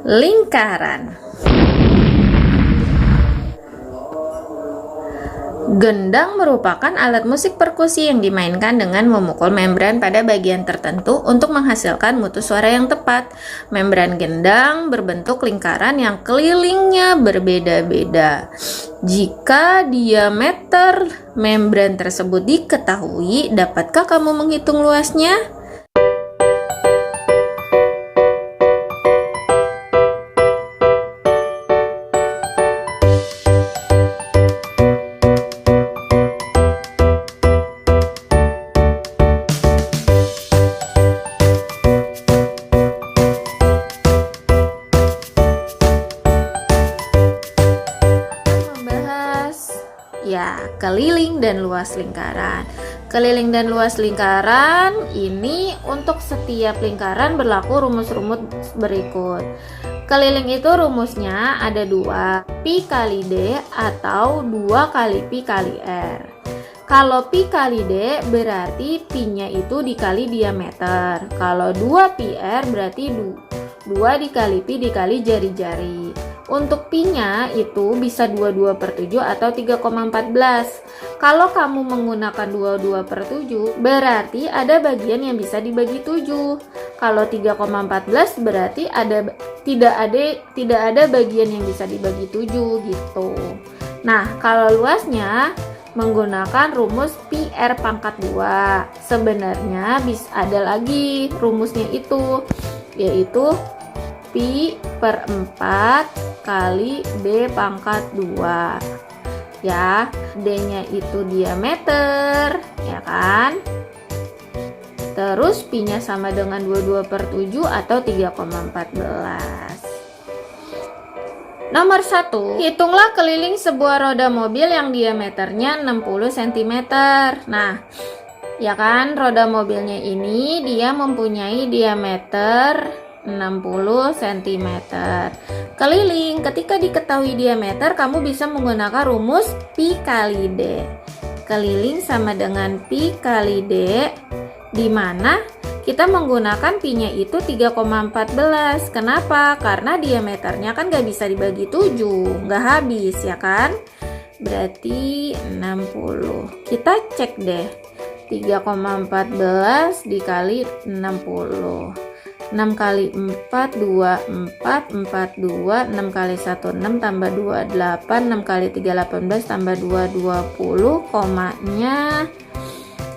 Lingkaran. Gendang merupakan alat musik perkusi yang dimainkan dengan memukul membran pada bagian tertentu untuk menghasilkan mutu suara yang tepat. Membran gendang berbentuk lingkaran yang kelilingnya berbeda-beda. Jika diameter membran tersebut diketahui, dapatkah kamu menghitung luasnya? Ya, keliling dan luas lingkaran. Keliling dan luas lingkaran ini untuk setiap lingkaran berlaku rumus-rumus berikut. Keliling itu rumusnya ada 2, pi kali D atau 2 kali pi kali R. Kalau pi kali D berarti pi-nya itu dikali diameter. Kalau 2 pi R berarti 2 dikali pi dikali jari-jari. Untuk pi-nya itu bisa 22/7 atau 3,14. Kalau kamu menggunakan 22/7 berarti ada bagian yang bisa dibagi 7. Kalau 3,14 berarti tidak ada bagian yang bisa dibagi 7 gitu. Nah, kalau luasnya menggunakan rumus pi R pangkat 2. Sebenarnya bisa ada lagi rumusnya itu, yaitu pi per 4 kali D pangkat 2. Ya, D-nya itu diameter, ya kan? Terus pi-nya sama dengan 22/7 atau 3,14. Nomor 1, hitunglah keliling sebuah roda mobil yang diameternya 60 cm. Nah, ya kan, roda mobilnya ini dia mempunyai diameter 60 cm. Keliling, ketika diketahui diameter, kamu bisa menggunakan rumus pi kali D. Keliling sama dengan pi kali D, di mana kita menggunakan pi-nya itu 3,14. Kenapa? Karena diameternya kan gak bisa dibagi 7, gak habis ya kan? Berarti 60. Kita cek deh, 3,14 dikali 60. 6 kali 4, 24, 42, 6 kali 1, 6, tambah 2, 8, 6 kali 3, 18, tambah 2, 20, komanya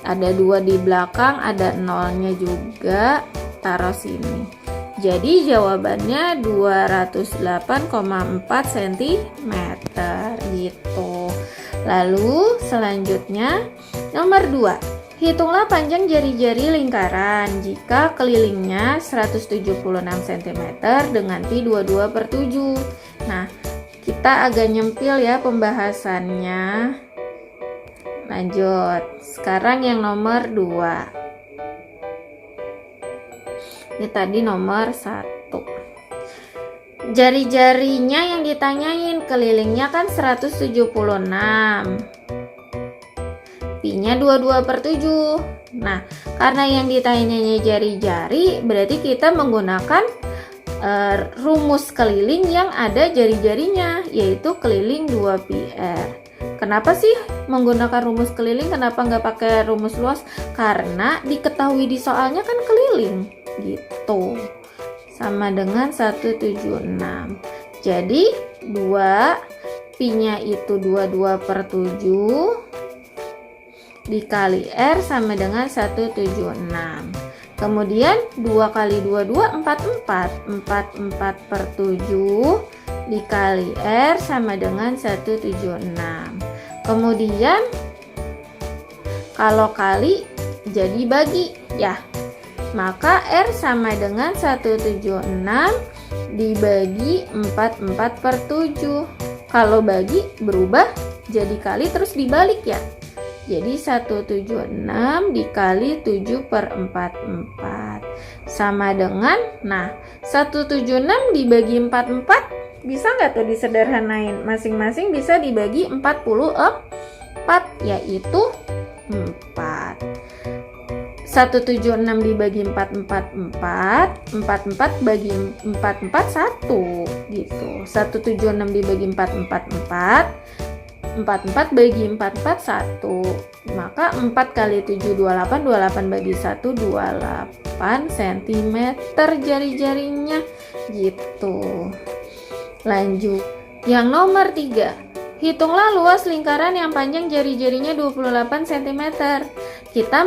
ada 2 di belakang, ada nolnya juga, taruh sini. Jadi jawabannya 208,4 cm gitu. Lalu selanjutnya nomor 2. Hitunglah panjang jari-jari lingkaran jika kelilingnya 176 cm dengan pi 22/7. Nah, kita agak nyempil ya pembahasannya. Lanjut. Sekarang yang nomor 2. Ini tadi nomor 1. Jari-jarinya yang ditanyain, kelilingnya kan 176. Pi-nya 22/7. Nah, karena yang ditanyanya jari-jari, berarti kita menggunakan rumus keliling yang ada jari-jarinya, yaitu keliling 2 pi R. Kenapa sih menggunakan rumus keliling? Kenapa nggak pakai rumus luas? Karena diketahui di soalnya kan keliling, gitu. Sama dengan 176. Jadi 2 pi-nya itu 22/7 dikali R sama dengan 176. Kemudian 2 kali 2, 44. 44/7 dikali R sama dengan 176. Kemudian kalau kali jadi bagi ya. Maka R sama dengan 176 dibagi 44/7. Kalau bagi berubah jadi kali terus dibalik ya. Jadi 176 dikali 7/44 sama dengan, nah 176 dibagi 44, bisa nggak tuh disederhanain? Masing-masing bisa dibagi 44, yaitu 4. 176 dibagi 4, 4, 4, 44 bagi 4, 4, 1 gitu. 176 dibagi 4, 4, 4, 44 bagi 4, 4, 1. Maka 4 kali 7, 28, 28 bagi 1, 28 cm jari-jarinya gitu. Lanjut. Yang nomor 3. Hitunglah luas lingkaran yang panjang jari-jarinya 28 cm. Kita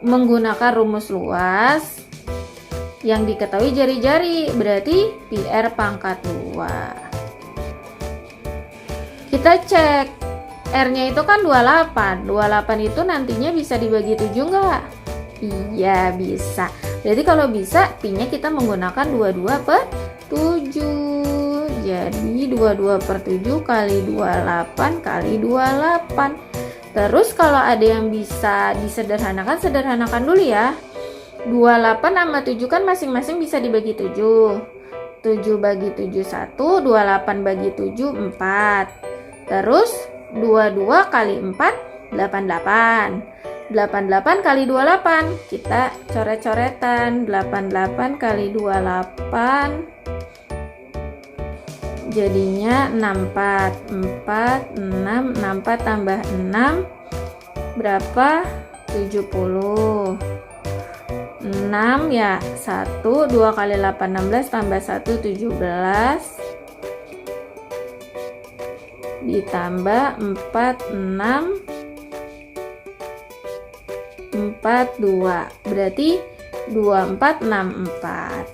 menggunakan rumus luas yang diketahui jari-jari, berarti PR pangkat 2. Kita cek, R-nya itu kan 28. 28 itu nantinya bisa dibagi 7 enggak? Iya, bisa. Berarti kalau bisa, Pi-nya kita menggunakan 22/7. Jadi 22/7 kali 28 kali 28. Terus kalau ada yang bisa disederhanakan, sederhanakan dulu ya. 28 sama 7 kan masing-masing bisa dibagi 7. 7 bagi 7 1, 28 bagi 7 4. Terus 22 kali 4 88. 88 kali 28 kita coret-coretan. 88 kali 28 jadinya 64. 6 64 tambah 6 berapa? 70. 6 ya 1. 2 kali 8 16 tambah 1 17 ditambah 4 6 4 2 berarti 2464.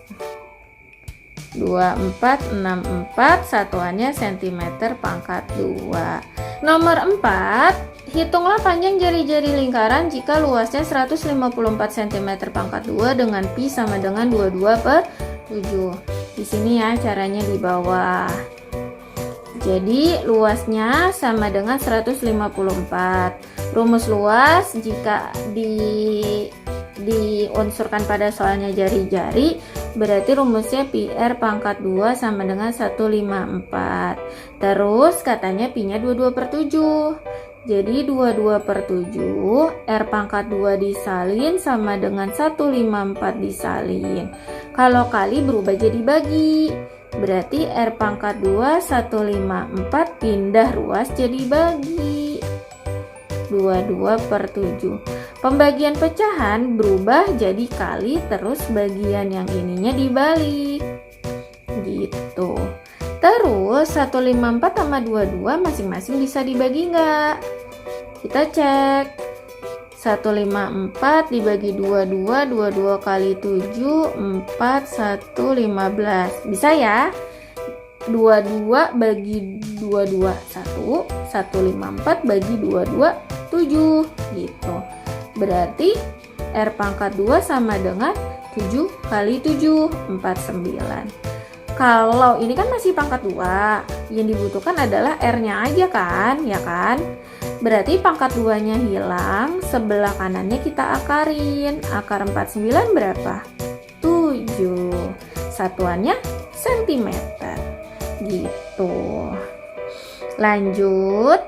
2464 satuannya cm pangkat 2. Nomor 4, hitunglah panjang jari-jari lingkaran jika luasnya 154 cm pangkat 2 dengan pi sama dengan 22/7. Di sini ya caranya di bawah. Jadi luasnya sama dengan 154. Rumus luas jika diunsurkan pada soalnya jari-jari, berarti rumusnya PR pangkat 2 sama dengan 154. Terus katanya Pi-nya 22/7. Jadi 22/7 R pangkat 2 disalin sama dengan 154 disalin. Kalau kali berubah jadi bagi. Berarti R pangkat 2 154 pindah ruas jadi bagi. 22/7. Pembagian pecahan berubah jadi kali, terus bagian yang ininya dibalik gitu. Terus 154 sama 22 masing-masing bisa dibagi enggak? Kita cek. 154 dibagi 22, 22 kali 7 4 1 15. Bisa ya? 22 bagi 22 1, 154 bagi 22 7 gitu. Berarti R pangkat 2 sama dengan 7 kali 7 49. Kalau ini kan masih pangkat 2, yang dibutuhkan adalah R-nya aja kan, ya kan? Berarti pangkat 2-nya hilang, sebelah kanannya kita akarin. Akar 49 berapa? 7. Satuannya cm. Gitu. Lanjut.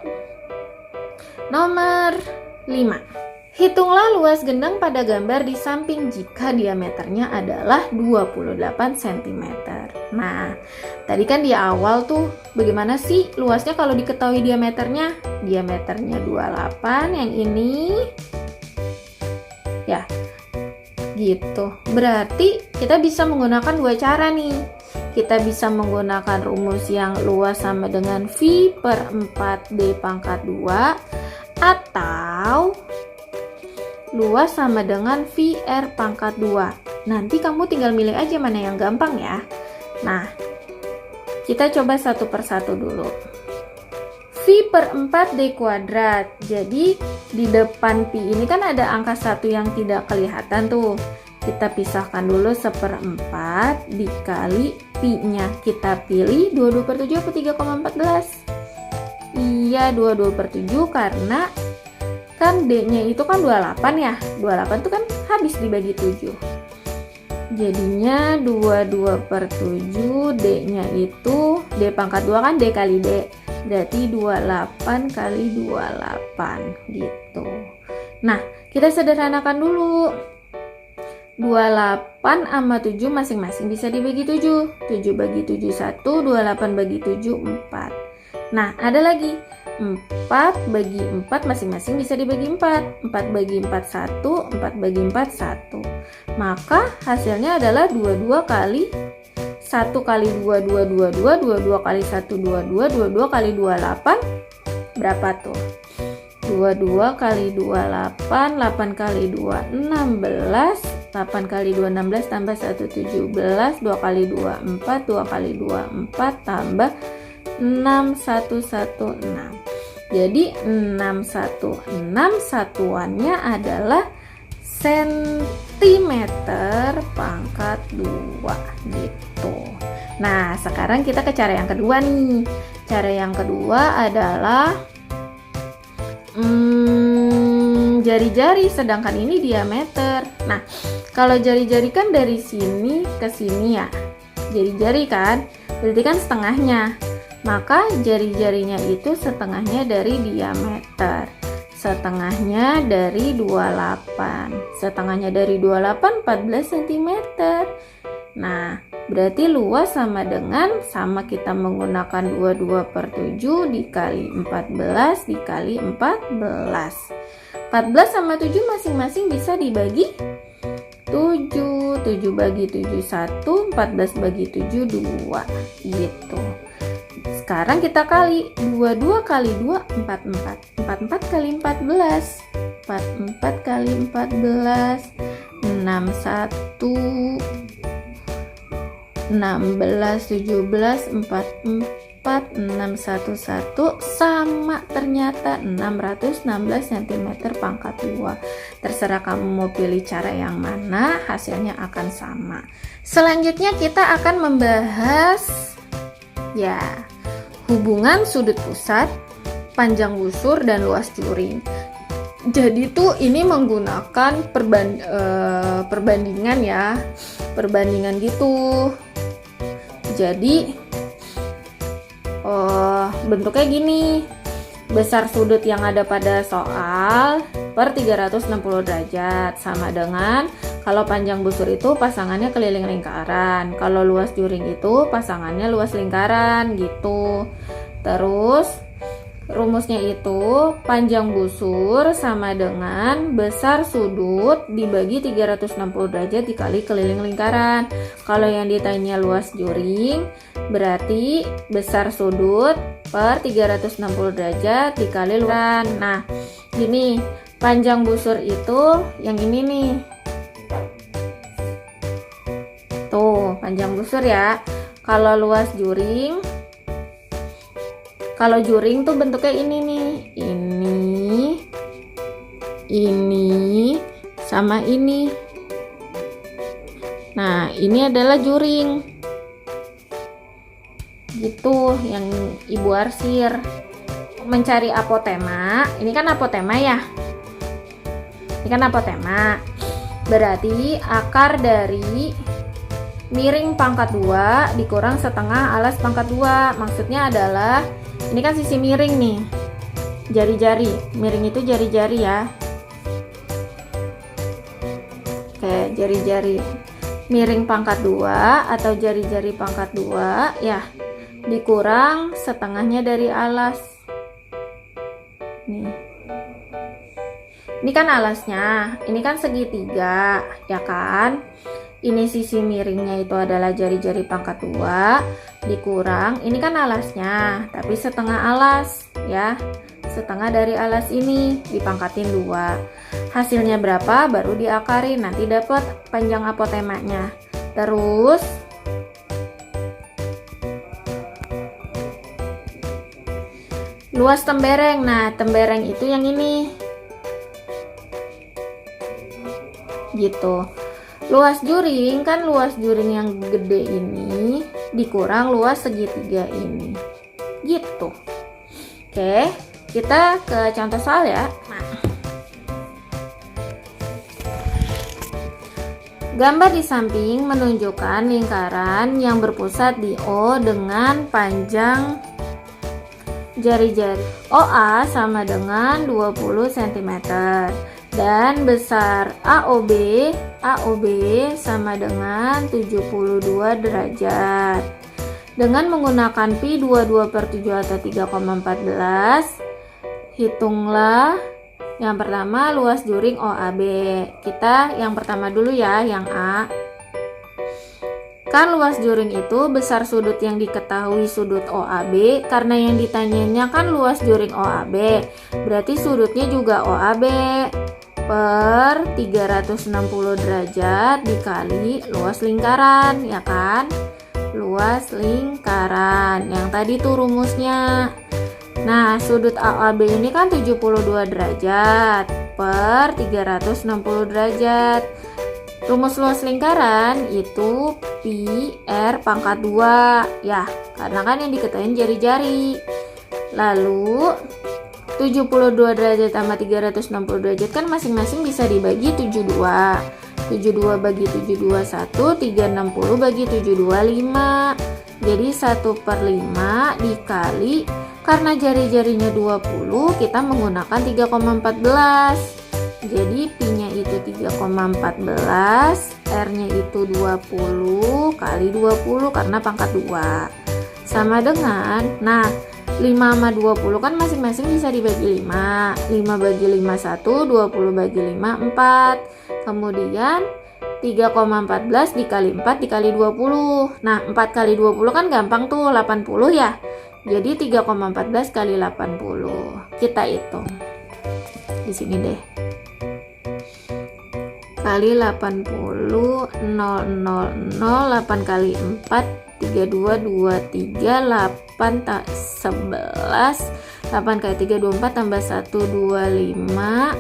Nomor 5. Hitunglah luas gendang pada gambar di samping jika diameternya adalah 28 cm. Nah, tadi kan di awal tuh bagaimana sih luasnya kalau diketahui diameternya? Diameternya 28, yang ini ya gitu. Berarti kita bisa menggunakan dua cara nih. Kita bisa menggunakan rumus yang luas sama dengan V/4D pangkat 2 atau luas sama dengan VR pangkat 2. Nanti kamu tinggal milih aja mana yang gampang ya. Nah, kita coba satu persatu dulu. V/4D kuadrat. Jadi di depan Pi ini kan ada angka 1 yang tidak kelihatan tuh. Kita pisahkan dulu 1/4 dikali Pi-nya. Kita pilih 22/7 atau 3,14? Iya, 22/7 karena kan D-nya itu kan 28 ya. 28 itu kan habis dibagi 7. Jadinya 22/7, D-nya itu D pangkat 2 kan D kali D. Berarti 28 kali 28 gitu. Nah, kita sederhanakan dulu. 28 sama 7 masing-masing bisa dibagi 7. 7 bagi 7 1, 28 bagi 7 4. Nah, ada lagi 4 bagi 4 masing-masing bisa dibagi 4. 4 bagi 4 1, 4 bagi 4 1. Maka hasilnya adalah 22 kali 1 kali 2 2 2 2, 22 kali 1 22, 22 kali 28 berapa tuh? 22 kali 28, 8 kali 2 16, 8 kali 2 16 tambah 1 17, 2 kali 2 4, 2 kali 2 4 tambah 6 1 1 6. Jadi 616 satuannya adalah sentimeter pangkat 2 gitu. Nah, sekarang kita ke cara yang kedua nih. Cara yang kedua adalah jari-jari, sedangkan ini diameter. Nah, kalau jari-jari kan dari sini ke sini ya, jari-jari kan, berarti kan setengahnya. Maka jari-jarinya itu setengahnya dari diameter, setengahnya dari 28, setengahnya dari 28 14 cm. Nah, berarti luas sama dengan, sama kita menggunakan 22/7 dikali 14 dikali 14. 14 sama 7 masing-masing bisa dibagi 7. 7 bagi 7 1, 14 bagi 7 2 gitu. Sekarang kita kali 22 kali 2 44. 44 kali 14. 44 kali 14 61 16 17 44 611 sama ternyata 616 cm pangkat 2. Terserah kamu mau pilih cara yang mana, hasilnya akan sama. Selanjutnya kita akan membahas ya hubungan sudut pusat, panjang busur, dan luas juring. Jadi tuh ini menggunakan perbandingan ya, perbandingan gitu. Jadi bentuknya gini, besar sudut yang ada pada soal per 360 derajat sama dengan kalau panjang busur itu pasangannya keliling lingkaran, kalau luas juring itu pasangannya luas lingkaran gitu. Terus rumusnya itu panjang busur sama dengan besar sudut dibagi 360 derajat dikali keliling lingkaran. Kalau yang ditanya luas juring, berarti besar sudut per 360 derajat dikali lingkaran. Nah, gini, panjang busur itu yang ini nih. Tuh, panjang busur ya. Kalau luas juring, kalau juring tuh bentuknya ini nih, ini, sama ini. Nah, ini adalah juring. Gitu, yang Ibu arsir. Mencari apotema, ini kan apotema ya. Ini kan apotema. Berarti akar dari miring pangkat 2 dikurang setengah alas pangkat 2. Maksudnya adalah ini kan sisi miring nih, jari-jari, miring itu jari-jari ya. Oke, jari-jari miring pangkat 2 atau jari-jari pangkat 2 ya, dikurang setengahnya dari alas. Nih, ini kan alasnya, ini kan segitiga ya kan. Ini sisi miringnya itu adalah jari-jari pangkat 2 dikurang, ini kan alasnya, tapi setengah alas ya, setengah dari alas ini dipangkatin 2. Hasilnya berapa baru diakarin, nanti dapat panjang apotemanya. Terus luas tembereng, nah tembereng itu yang ini gitu. Luas juring kan luas juring yang gede ini dikurang luas segitiga ini gitu. Oke, kita ke contoh soal ya. Nah, gambar di samping menunjukkan lingkaran yang berpusat di O dengan panjang jari-jari OA sama dengan 20 cm. Dan besar AOB sama dengan 72 derajat. Dengan menggunakan pi 22/7 atau 3,14, hitunglah yang pertama luas juring OAB. Kita yang pertama dulu ya, yang A. Kan luas juring itu besar sudut yang diketahui sudut OAB, karena yang ditanyanya kan luas juring OAB, berarti sudutnya juga OAB per 360 derajat dikali luas lingkaran, ya kan? Luas lingkaran yang tadi tuh rumusnya. Nah, sudut AOB ini kan 72 derajat per 360 derajat. Rumus luas lingkaran itu pi r pangkat 2 ya, karena kan yang diketahui jari-jari. Lalu 72 derajat tambah 360 derajat kan masing-masing bisa dibagi 72. 72 bagi 72 1, 360 bagi 72 5. Jadi 1/5 dikali, karena jari-jarinya 20 kita menggunakan 3,14. Jadi pi-nya itu 3,14, r-nya itu 20 kali 20 karena pangkat 2. Sama dengan, nah 5 sama 20 kan masing-masing bisa dibagi 5. 5 bagi 5 1, 20 bagi 5 4. Kemudian 3,14 dikali 4 dikali 20. Nah 4 kali 20 kan gampang tuh, 80 ya. Jadi 3,14 kali 80. Kita hitung di sini deh. Kali 80, 0, 0, 0, 8 kali 4, 32, 23, 8, 11, 8 kali 3, 24, tambah 1, 25,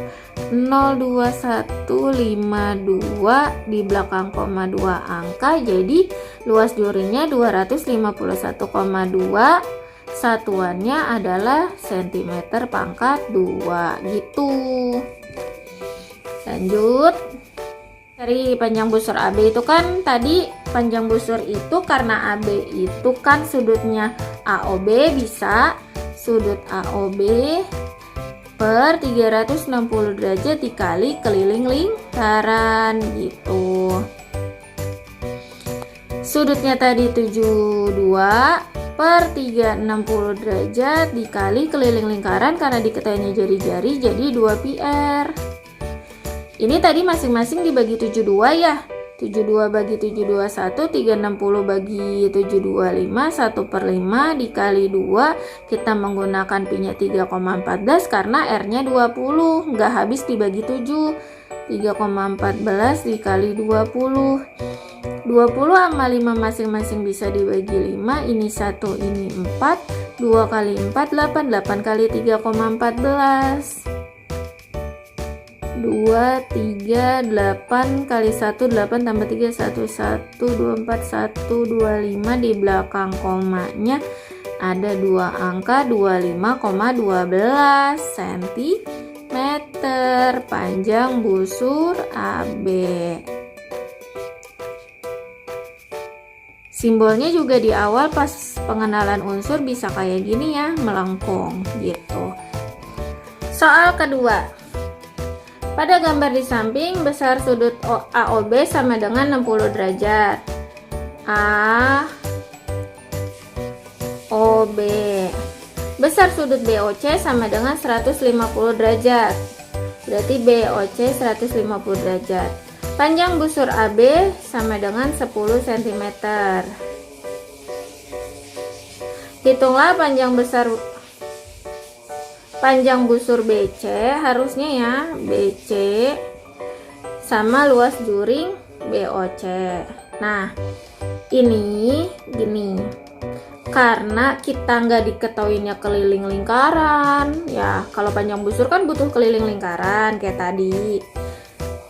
0, 2, 1, 5, 2, di belakang koma 2 angka, jadi luas juringnya 251,2, satuannya adalah cm pangkat 2 gitu. Lanjut. Dari panjang busur AB itu kan tadi panjang busur itu karena AB itu kan sudutnya AOB, bisa sudut AOB per 360 derajat dikali keliling lingkaran gitu. Sudutnya tadi 72 per 360 derajat dikali keliling lingkaran, karena diketahui jari-jari jadi 2 pi r. Ini tadi masing-masing dibagi 72 ya. 72 bagi 72 1, 360 bagi 72 5, 1/5 dikali 2, kita menggunakan pi-nya 3,14 karena r-nya 20, nggak habis dibagi 7. 3,14 dikali 20. 20 sama 5 masing-masing bisa dibagi 5, ini 1, ini 4, 2 kali 4 8, 8 kali 3,14. 2, 3, 8 kali 1, 8 tambah 3, 1, 1, 24, 1, 25, di belakang komanya ada 2 angka, 25,12 cm panjang busur AB. Simbolnya juga di awal pas pengenalan unsur bisa kayak gini ya, melengkung gitu. Soal kedua. Pada gambar di samping, besar sudut AOB sama dengan 60 derajat. AOB. Besar sudut BOC sama dengan 150 derajat. Berarti BOC 150 derajat. Panjang busur AB sama dengan 10 cm. Hitunglah panjang busur BC, harusnya ya BC sama luas juring BOC. Nah ini gini, karena kita nggak diketahuinya keliling lingkaran ya, kalau panjang busur kan butuh keliling lingkaran kayak tadi.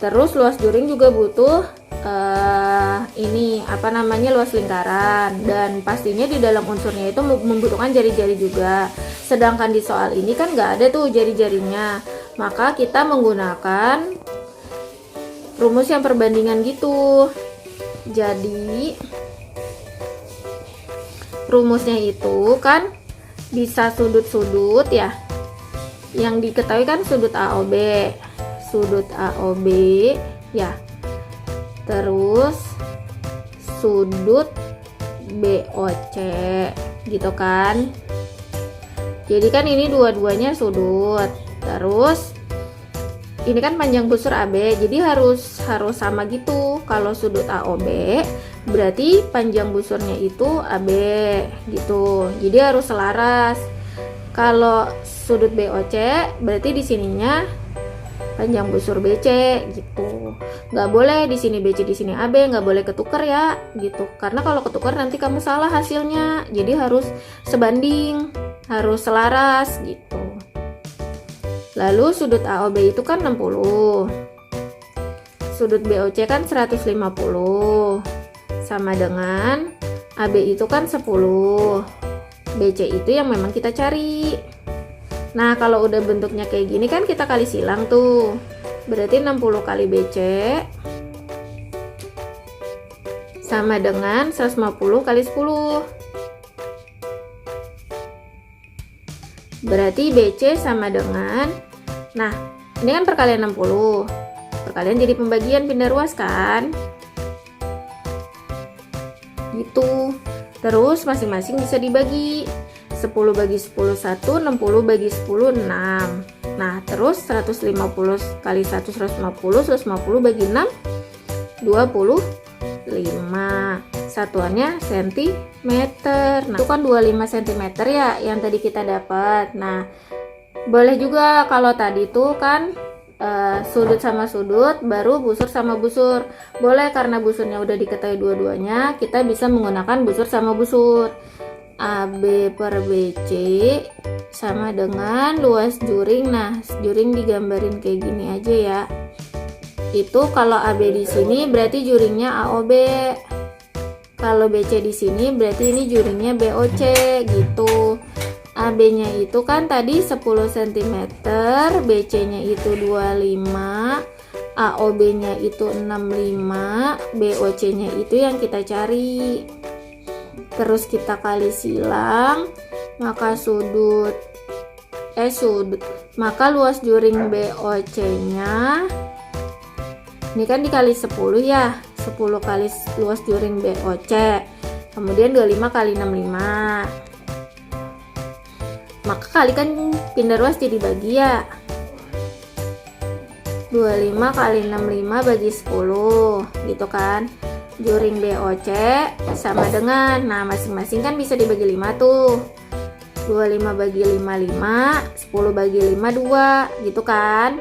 Terus luas juring juga butuh luas lingkaran, dan pastinya di dalam unsurnya itu membutuhkan jari-jari juga. Sedangkan di soal ini kan nggak ada tuh jari-jarinya, maka kita menggunakan rumus yang perbandingan gitu. Jadi rumusnya itu kan bisa sudut-sudut ya, yang diketahui kan sudut AOB sudut AOB ya, terus sudut BOC gitu kan. Jadi kan ini dua-duanya sudut, terus ini kan panjang busur AB, jadi harus sama gitu. Kalau sudut AOB berarti panjang busurnya itu AB gitu, jadi harus selaras. Kalau sudut BOC berarti di sininya panjang busur BC gitu. Nggak boleh di sini BC di sini AB, nggak boleh ketuker ya gitu, karena kalau ketuker nanti kamu salah hasilnya. Jadi harus sebanding, harus selaras gitu. Lalu sudut AOB itu kan 60, sudut BOC kan 150, sama dengan AB itu kan 10, BC itu yang memang kita cari. Nah kalau udah bentuknya kayak gini kan kita kali silang tuh, berarti 60 kali BC sama dengan 150 kali 10. Berarti BC sama dengan, nah ini kan perkalian 60, perkalian jadi pembagian pindah ruas kan gitu. Terus masing-masing bisa dibagi, 10 bagi 10 1, 60 bagi 10 6. Nah terus 150 kali 1 150, 150 bagi 6 25, satuannya sentimeter. Nah itu kan 25 cm ya yang tadi kita dapat. Nah boleh juga kalau tadi tuh kan sudut sama sudut baru busur sama busur, boleh karena busurnya udah diketahui dua-duanya, kita bisa menggunakan busur sama busur. AB per BC sama dengan luas juring. Nah juring digambarin kayak gini aja ya. Itu kalau AB di sini berarti juringnya AOB. Kalau BC di sini berarti ini juringnya BOC gitu. AB-nya itu kan tadi 10 cm, BC-nya itu 25, AOB-nya itu 65, BOC-nya itu yang kita cari. Terus kita kali silang, maka maka luas juring BOC-nya ini kan dikali 10 ya, 10 kali luas juring BOC, kemudian 25 kali 65, maka kalikan pindah ruas jadi bagi ya, 25 kali 65 bagi 10 gitu kan. Juring BOC sama dengan, nah masing-masing kan bisa dibagi 5 tuh, 25 bagi 5 5, 10 bagi 5 2 gitu kan.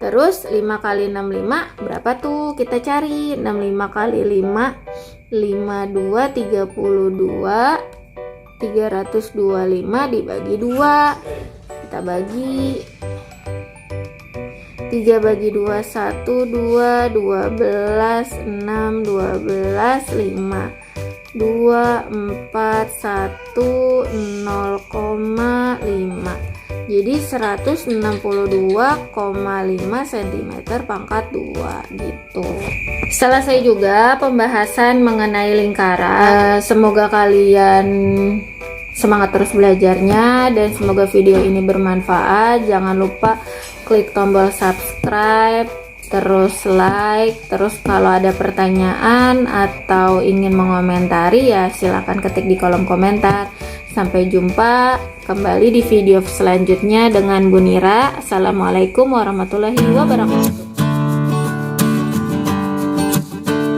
Terus 5 kali 65 berapa tuh kita cari, 65 kali 5 52 32, 325 dibagi 2, kita bagi 3 bagi 2 1 2, 12 6, 12 5, 2 4 1 0,5, jadi 162,5 cm pangkat 2 gitu. Selesai juga pembahasan mengenai lingkaran. Semoga kalian semangat terus belajarnya dan semoga video ini bermanfaat. Jangan lupa klik tombol subscribe, terus like, terus kalau ada pertanyaan atau ingin mengomentari ya silakan ketik di kolom komentar. Sampai jumpa kembali di video selanjutnya dengan Bu Nira. Assalamualaikum warahmatullahi wabarakatuh.